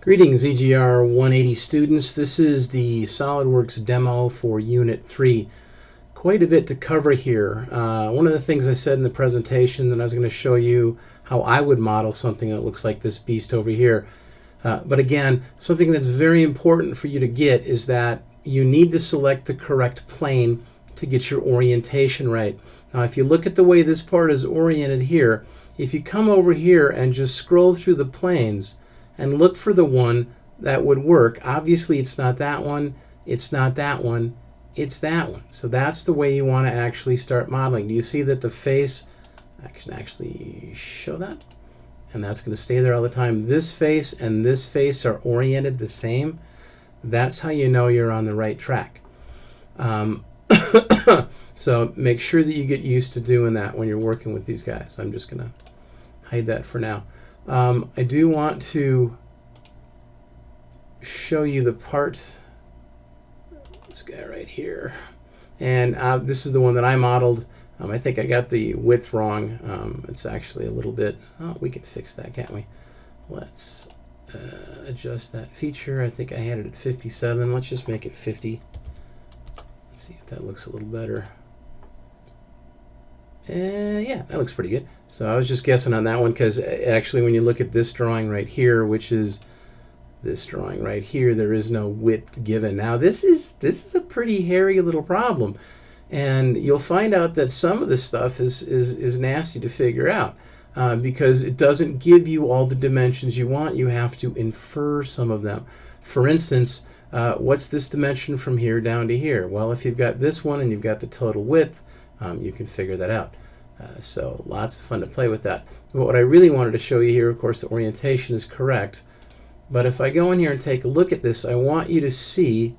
Greetings EGR 180 students. This is the SOLIDWORKS demo for Unit 3. Quite a bit to cover here. One of the things I said in the presentation that I was going to show you how I would model something that looks like this beast over here. But again, something that's very important for you to get is that you need to select the correct plane to get your orientation right. Now if you look at the way this part is oriented here, if you come over here and just scroll through the planes and look for the one that would work. Obviously it's not that one, it's not that one, it's that one. So that's the way you want to actually start modeling. Do you see that the face, I can actually show that, and that's going to stay there all the time. This face and this face are oriented the same. That's how you know you're on the right track. So make sure that you get used to doing that when you're working with these guys. I'm just going to hide that for now. I do want to show you the part, this guy right here, and this is the one that I modeled. I think I got the width wrong. It's actually a little bit, oh, we can fix that, can't we? Let's adjust that feature. I think I had it at 57. Let's just make it 50. Let's see if that looks a little better. Yeah, that looks pretty good. So I was just guessing on that one because actually when you look at this drawing right here, which is this drawing right here, there is no width given. Now this is a pretty hairy little problem, and you'll find out that some of this stuff is nasty to figure out because it doesn't give you all the dimensions you want. You have to infer some of them. For instance, what's this dimension from here down to here? Well, if you've got this one and you've got the total width, you can figure that out. So lots of fun to play with that. But what I really wanted to show you here, of course, the orientation is correct. But if I go in here and take a look at this, I want you to see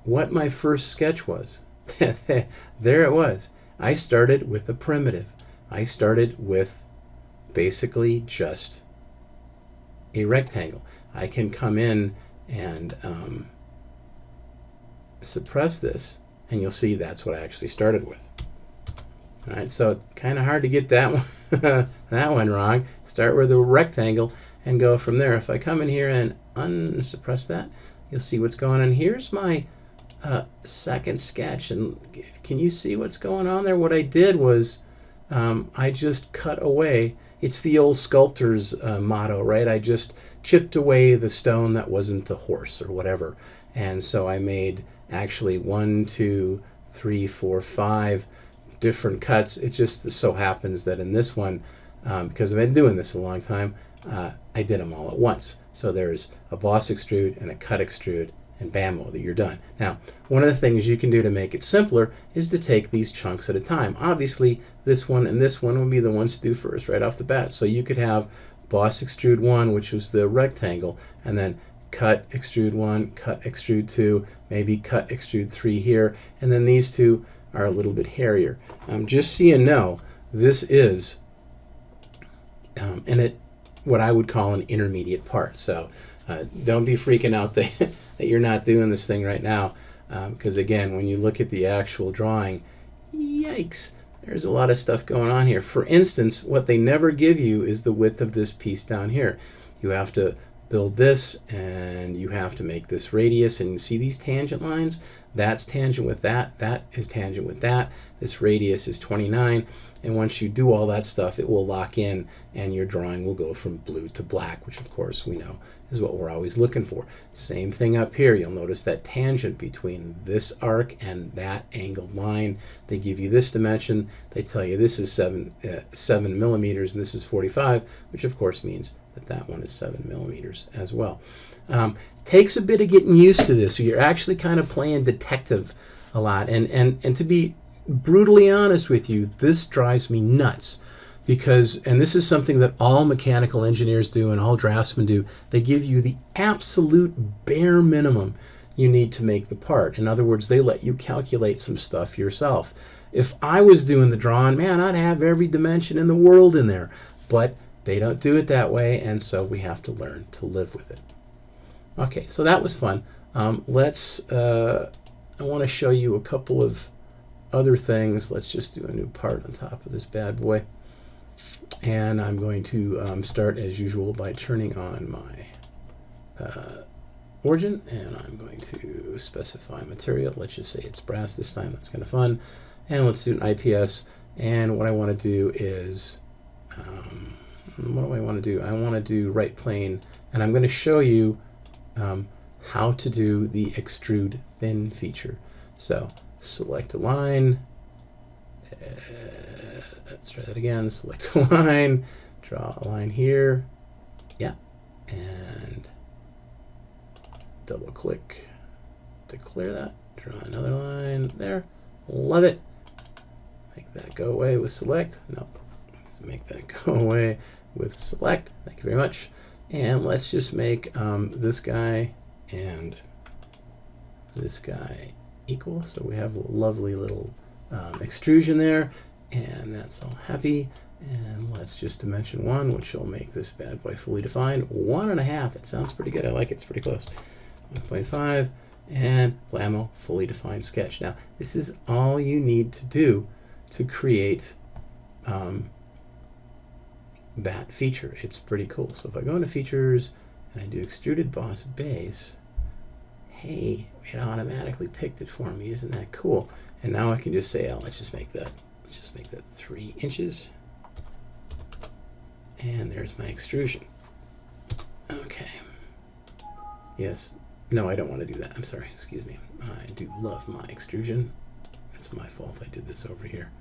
what my first sketch was. There it was. I started with a primitive. I started with basically just a rectangle. I can come in and suppress this, and you'll see that's what I actually started with. All right, so kind of hard to get that one, that one wrong. Start with a rectangle and go from there. If I come in here and unsuppress that, you'll see what's going on. Here's my second sketch, and can you see what's going on there? What I did was I just cut away. It's the old sculptor's motto, right? I just chipped away the stone that wasn't the horse or whatever. And so I made actually 1, 2, 3, 4, 5 different cuts. It just so happens that in this one, because I've been doing this a long time, I did them all at once. So there's a boss extrude and a cut extrude, and bammo, that you're done. Now, one of the things you can do to make it simpler is to take these chunks at a time. Obviously, this one and this one will be the ones to do first right off the bat. So you could have boss extrude 1, which was the rectangle, and then cut extrude 1, cut extrude 2, maybe cut extrude 3 here, and then these two are a little bit hairier. Just so you know, this is what I would call an intermediate part. So don't be freaking out that you're not doing this thing right now, because again, when you look at the actual drawing, yikes, there's a lot of stuff going on here. For instance, what they never give you is the width of this piece down here. You have to build this, and you have to make this radius, and you see these tangent lines? That's tangent with that, that is tangent with that, this radius is 29, and once you do all that stuff, it will lock in, and your drawing will go from blue to black, which of course we know is what we're always looking for. Same thing up here. You'll notice that tangent between this arc and that angled line. They give you this dimension. They tell you this is 7 millimeters and this is 45, which of course means that that one is 7 millimeters as well. Takes a bit of getting used to this. So you're actually kind of playing detective a lot. And to be brutally honest with you, this drives me nuts. Because, and this is something that all mechanical engineers do and all draftsmen do, they give you the absolute bare minimum you need to make the part. In other words, they let you calculate some stuff yourself. If I was doing the drawing, man, I'd have every dimension in the world in there. But they don't do it that way, and so we have to learn to live with it. Okay, so that was fun. I want to show you a couple of other things. Let's just do a new part on top of this bad boy. And I'm going to start as usual by turning on my origin, and I'm going to specify material. Let's just say it's brass this time. That's kind of fun. And let's do an IPS. And what I want to do is, what do I want to do? I want to do right plane, and I'm going to show you how to do the extrude thin feature. So select a line. Let's try that again. Select a line, draw a line here. Yeah, and double click to clear that. Draw another line there. Love it. Make that go away with select. No, let's make that go away with select. Thank you very much. And let's just make this guy and this guy equal. So we have a lovely little extrusion there, and that's all happy. And let's just dimension 1, which will make this bad boy fully defined. 1.5. That sounds pretty good. I like it. It's pretty close. 1.5, and blammo, fully defined sketch. Now, this is all you need to do to create that feature. It's pretty cool. So if I go into features and I do extruded boss base, hey, it automatically picked it for me. Isn't that cool? And now I can just say, oh, let's just make that 3 inches. And there's my extrusion. Okay. Yes. No, I don't want to do that. I'm sorry. Excuse me. I do love my extrusion. That's my fault. I did this over here.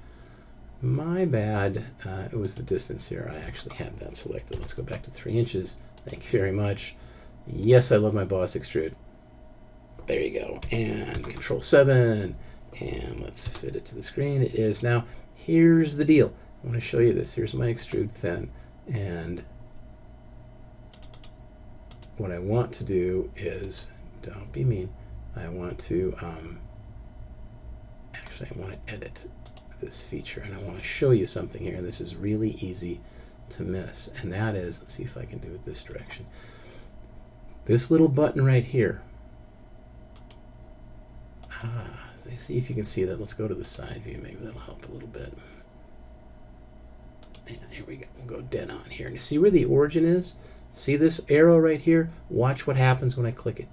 My bad. It was the distance here. I actually had that selected. Let's go back to 3 inches. Thank you very much. Yes, I love my boss extrude. There you go. And Control 7. And let's fit it to the screen. It is. Now, here's the deal. I want to show you this. Here's my extrude thin. And what I want to do is, don't be mean, I want to, actually I want to edit this feature, and I want to show you something here. This is really easy to miss, and that is, let's see if I can do it this direction. This little button right here. So see if you can see that. Let's go to the side view. Maybe that'll help a little bit. And here we go. We'll go dead on here. And you see where the origin is? See this arrow right here? Watch what happens when I click it.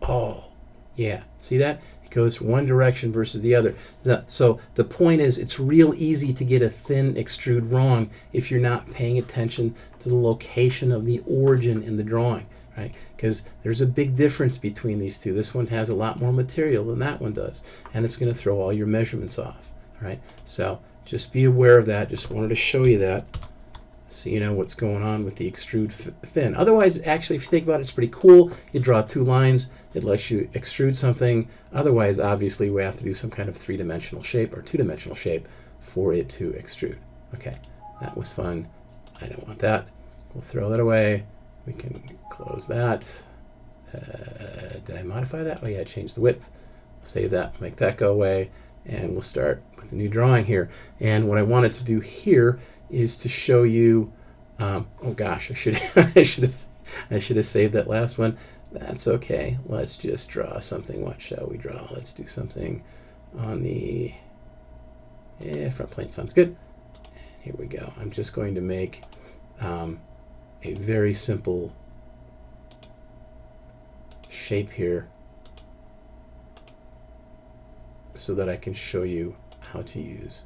Oh, yeah. See that? It goes one direction versus the other. So the point is, it's real easy to get a thin extrude wrong if you're not paying attention to the location of the origin in the drawing, right? Because there's a big difference between these two. This one has a lot more material than that one does, and it's going to throw all your measurements off, right? So just be aware of that. Just wanted to show you that so you know what's going on with the extrude thin. Otherwise, actually, if you think about it, it's pretty cool. You draw 2 lines. It lets you extrude something. Otherwise, obviously, we have to do some kind of 3-dimensional shape or 2-dimensional shape for it to extrude. Okay, that was fun. I don't want that. We'll throw that away. We can close that. Did I modify that? Oh, yeah, I changed the width. Save that, make that go away, and we'll start with a new drawing here. And what I wanted to do here is to show you, oh gosh, I should I should have saved that last one. That's okay. Let's just draw something. What shall we draw? Let's do something on the front plane. Sounds good. And here we go. I'm just going to make a very simple shape here so that I can show you how to use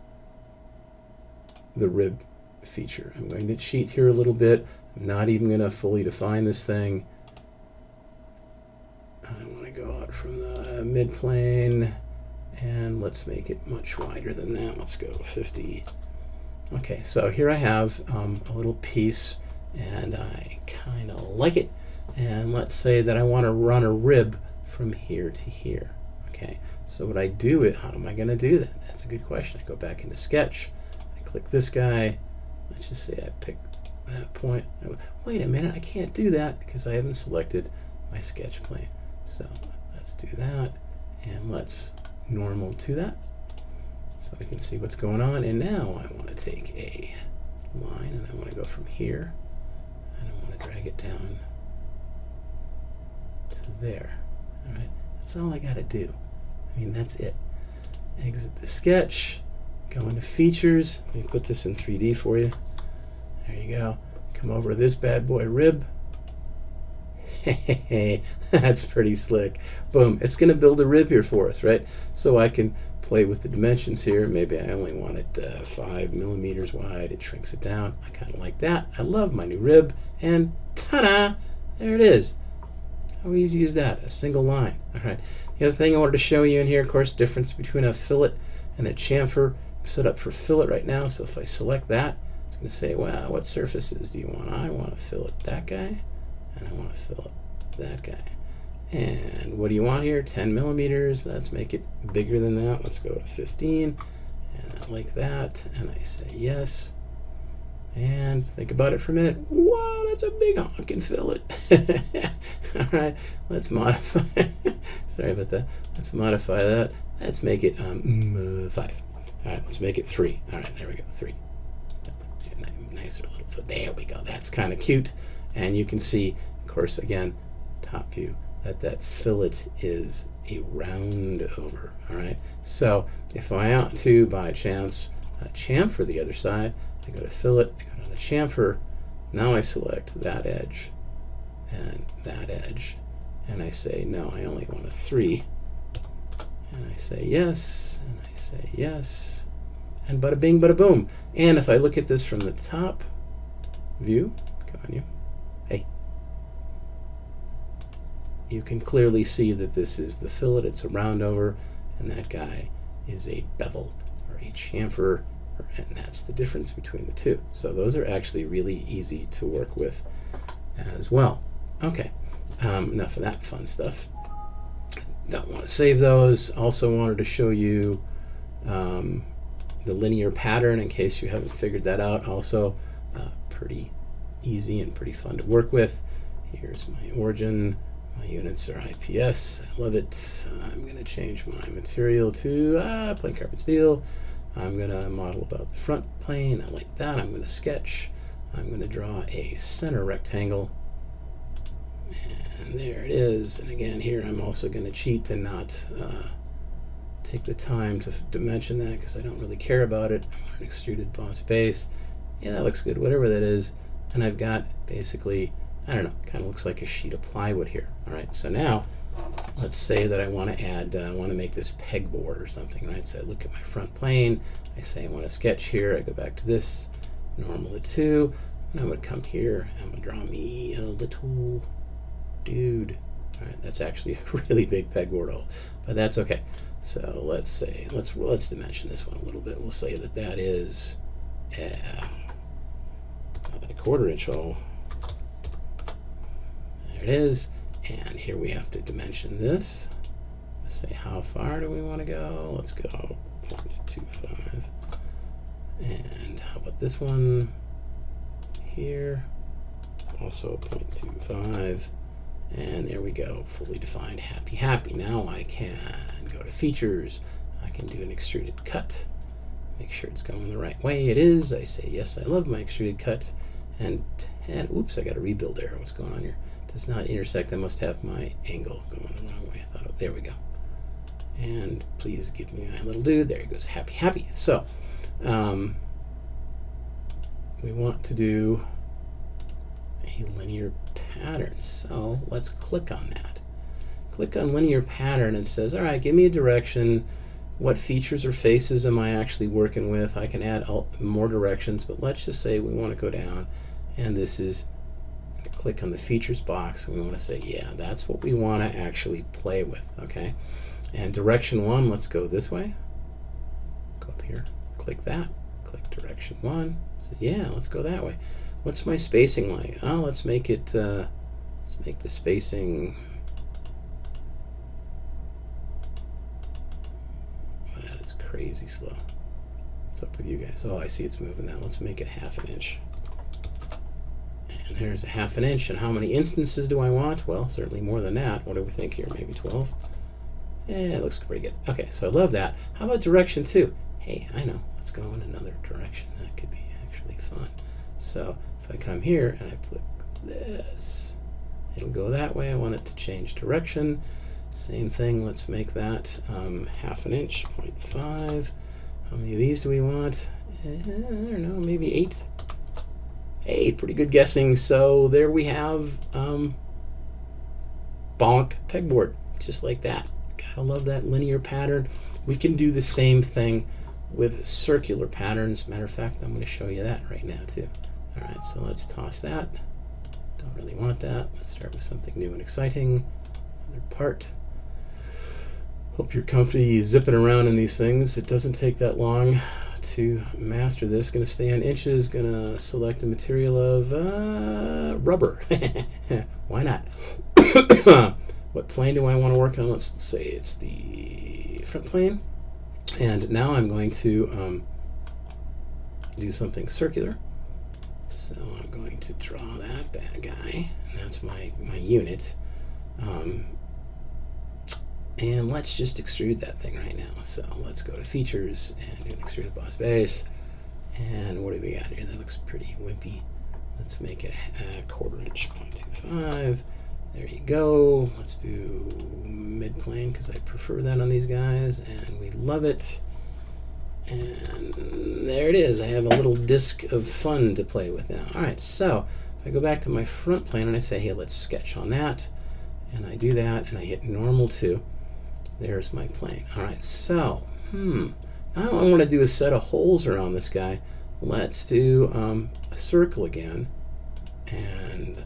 the rib feature. I'm going to cheat here a little bit. I'm not even going to fully define this thing. I want to go out from the mid plane, and let's make it much wider than that. Let's go 50. Okay, so here I have a little piece, and I kind of like it. And let's say that I want to run a rib from here to here. Okay, so what I do, how am I going to do that? That's a good question. I go back into Sketch. I click this guy. Let's just say I pick that point. Wait a minute, I can't do that because I haven't selected my sketch plane. So let's do that, and let's normal to that so we can see what's going on. And now I want to take a line, and I want to go from here, and I want to drag it down to there. All right, that's all I got to do. I mean, that's it. Exit the sketch, go into features. Let me put this in 3D for you. There you go. Come over to this bad boy rib. That's pretty slick. Boom. It's going to build a rib here for us, right? So I can play with the dimensions here. Maybe I only want it 5 millimeters wide. It shrinks it down. I kind of like that. I love my new rib. And ta-da! There it is. How easy is that? A single line. All right. The other thing I wanted to show you in here, of course, difference between a fillet and a chamfer. I'm set up for fillet right now, so if I select that, it's going to say, wow, what surfaces do you want? I want to fillet that guy, and I want to fillet that guy. And what do you want here? 10 millimeters. Let's make it bigger than that. Let's go to 15, and I like that, and I say yes. And think about it for a minute. Wow, that's a big honking fillet. All right, let's modify. Sorry about that. Let's modify that. Let's make it 5. All right, let's make it 3. All right, there we go, 3. Nicer little foot. There we go. That's kind of cute. And you can see, of course, again, top view, that fillet is a round over. All right. So if I want to, by chance, chamfer the other side, I go to fillet, I go down to chamfer. Now I select that edge and that edge, and I say no, I only want a 3. And I say yes, and I say yes, and bada bing, bada boom. And if I look at this from the top view, come on you, hey, you can clearly see that this is the fillet. It's a round over, and that guy is a bevel or a chamfer, and that's the difference between the two. So those are actually really easy to work with as well. Okay, enough of that fun stuff. Don't want to save those. Also wanted to show you the linear pattern in case you haven't figured that out. Also pretty easy and pretty fun to work with. Here's my origin. My units are IPS. I love it. I'm going to change my material to plain carbon steel. I'm going to model about the front plane. I like that. I'm going to sketch. I'm going to draw a center rectangle. And there it is. And again, here I'm also going to cheat and not take the time to dimension that because I don't really care about it. I want an extruded boss base. Yeah, that looks good, whatever that is. And I've got basically, I don't know, kind of looks like a sheet of plywood here. All right, so now let's say that I want to add, I want to make this pegboard or something, right? So I look at my front plane, I say I want to sketch here, I go back to this, normal to 2, and I'm going to come here, I'm going to draw me a little dude. All right, that's actually a really big pegboard hole, but that's okay. So let's say, let's dimension this one a little bit. We'll say that that is a 1/4 inch hole. There it is. And here we have to dimension this. Let's say how far do we want to go? Let's go 0.25. And how about this one here? Also 0.25. And there we go, fully defined, happy, happy. Now I can go to features. I can do an extruded cut. Make sure it's going the right way. It is. I say, yes, I love my extruded cut. And oops, I got a rebuild error. What's going on here? Does not intersect. I must have my angle going the wrong way. I thought, there we go. And please give me my little dude. There he goes, happy, happy. So we want to do a linear pattern. So let's click on that. Click on linear pattern and it says, all right, give me a direction. What features or faces am I actually working with? I can add more directions, but let's just say we want to go down, and this is, click on the features box, and we want to say, yeah, that's what we want to actually play with, okay? And direction 1, let's go this way. Go up here, click that, click direction 1. Says, yeah, let's go that way. What's my spacing like? Oh, let's make it, let's make the spacing, it's crazy slow. What's up with you guys? Oh, I see it's moving now. Let's make it 1/2 inch. And there's 1/2 inch. And how many instances do I want? Well, certainly more than that. What do we think here? Maybe 12? Yeah, it looks pretty good. Okay, so I love that. How about direction 2? Hey, I know. Let's go in another direction. That could be actually fun. So if I come here and I put this, it'll go that way. I want it to change direction. Same thing, let's make that 1/2 inch, 0.5. How many of these do we want? I don't know, maybe 8. Hey, pretty good guessing. So there we have bonk, pegboard, just like that. Gotta love that linear pattern. We can do the same thing with circular patterns. Matter of fact, I'm going to show you that right now too. All right, so let's toss that. Don't really want that. Let's start with something new and exciting. Another part. Hope you're comfy zipping around in these things. It doesn't take that long to master this. Going to stay on inches. Going to select a material of rubber. Why not? What plane do I want to work on? Let's say it's the front plane. And now I'm going to do something circular. So I'm going to draw that bad guy. And that's my unit. And let's just extrude that thing right now. So let's go to features and do an extruded boss base. And what do we got here? That looks pretty wimpy. Let's make it a 1/4 inch, 0.25. There you go. Let's do mid plane because I prefer that on these guys, and we love it. And there it is. I have a little disc of fun to play with now. All right, so if I go back to my front plane and I say, hey, let's sketch on that, and I do that, and I hit normal too. There's my plane. All right, so now I want to do a set of holes around this guy. Let's do a circle again, and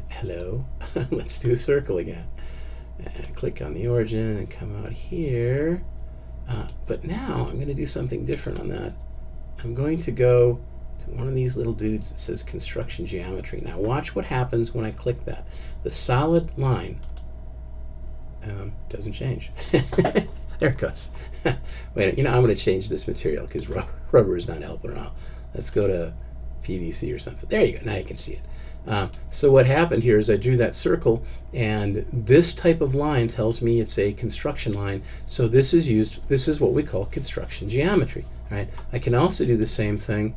hello. Let's do a circle again, and click on the origin and come out here. But now I'm going to do something different on that. I'm going to go to one of these little dudes that says construction geometry. Now watch what happens when I click that. The solid line doesn't change. There it goes. Wait, I'm going to change this material because rubber is not helping around. Let's go to PVC or something. There you go. Now you can see it. So what happened here is I drew that circle, and this type of line tells me it's a construction line. So this is what we call construction geometry. Right? I can also do the same thing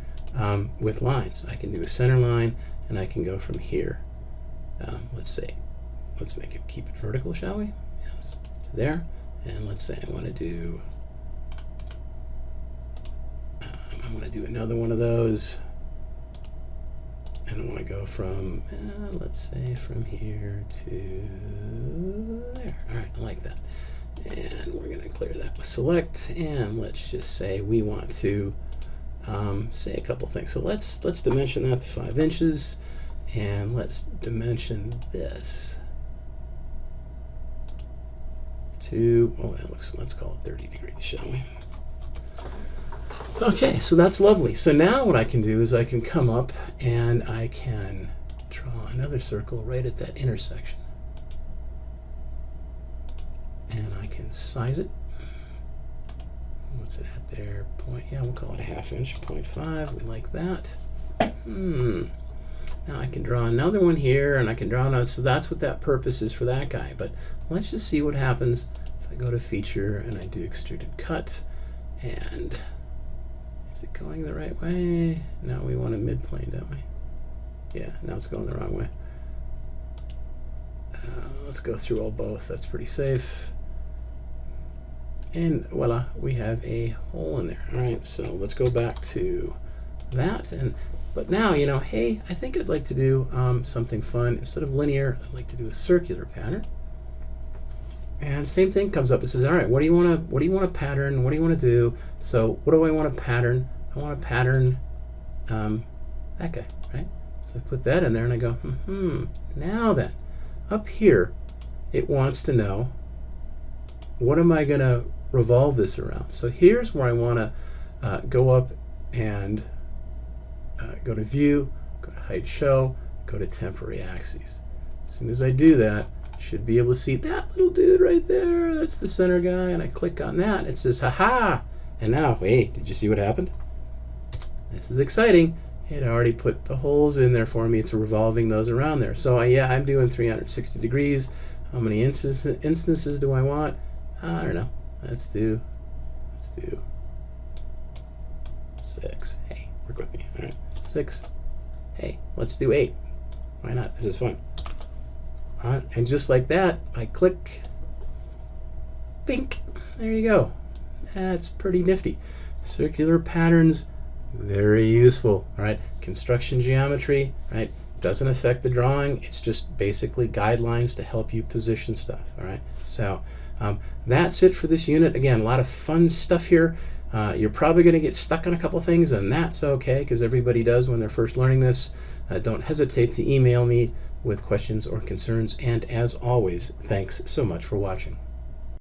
with lines. I can do a center line, and I can go from here. Let's make it, keep it vertical, shall we? Yes, there. And let's say I want to do another one of those. And I want to go from, let's say, from here to there. All right, I like that. And we're going to clear that with select. And let's just say we want to say a couple things. So let's dimension that to 5 inches. And let's dimension this to, let's call it 30 degrees, shall we? Okay, so that's lovely. So now what I can do is I can come up and I can draw another circle right at that intersection. And I can size it. What's it at there? We'll call it a 1/2 inch, 0.5. We like that. Now I can draw another one here, and I can draw another. So that's what that purpose is for that guy. But let's just see what happens if I go to feature and I do extruded cut. And is it going the right way? No, we want a mid plane, don't we? Yeah, now it's going the wrong way. Let's go through both. That's pretty safe. And voila, we have a hole in there. All right, so let's go back to that. But now, hey, I think I'd like to do something fun. Instead of linear, I'd like to do a circular pattern. And same thing comes up. It says, all right, what do you want to pattern? What do you want to do? So what do I want to pattern? I want to pattern that guy, right? So I put that in there and I go, now then, up here, it wants to know, what am I going to revolve this around? So here's where I want to go up and go to view, go to height show, go to temporary axes. As soon as I do that, I should be able to see that little dude right there. That's the center guy, and I click on that. It says, haha! And now, wait, did you see what happened? This is exciting. It already put the holes in there for me. It's revolving those around there. So yeah, I'm doing 360 degrees. How many instances do I want? I don't know. Let's do 6. Hey, work with me. All right, 6. Hey, let's do 8. Why not? This is fun. All right, and just like that, I click, bink, there you go. That's pretty nifty. Circular patterns, very useful. All right, construction geometry, right? doesn't affect the drawing. It's just basically guidelines to help you position stuff. All right. So that's it for this unit. Again, a lot of fun stuff here. You're probably going to get stuck on a couple things, and that's okay, because everybody does when they're first learning this. Don't hesitate to email me with questions or concerns. And as always, thanks so much for watching.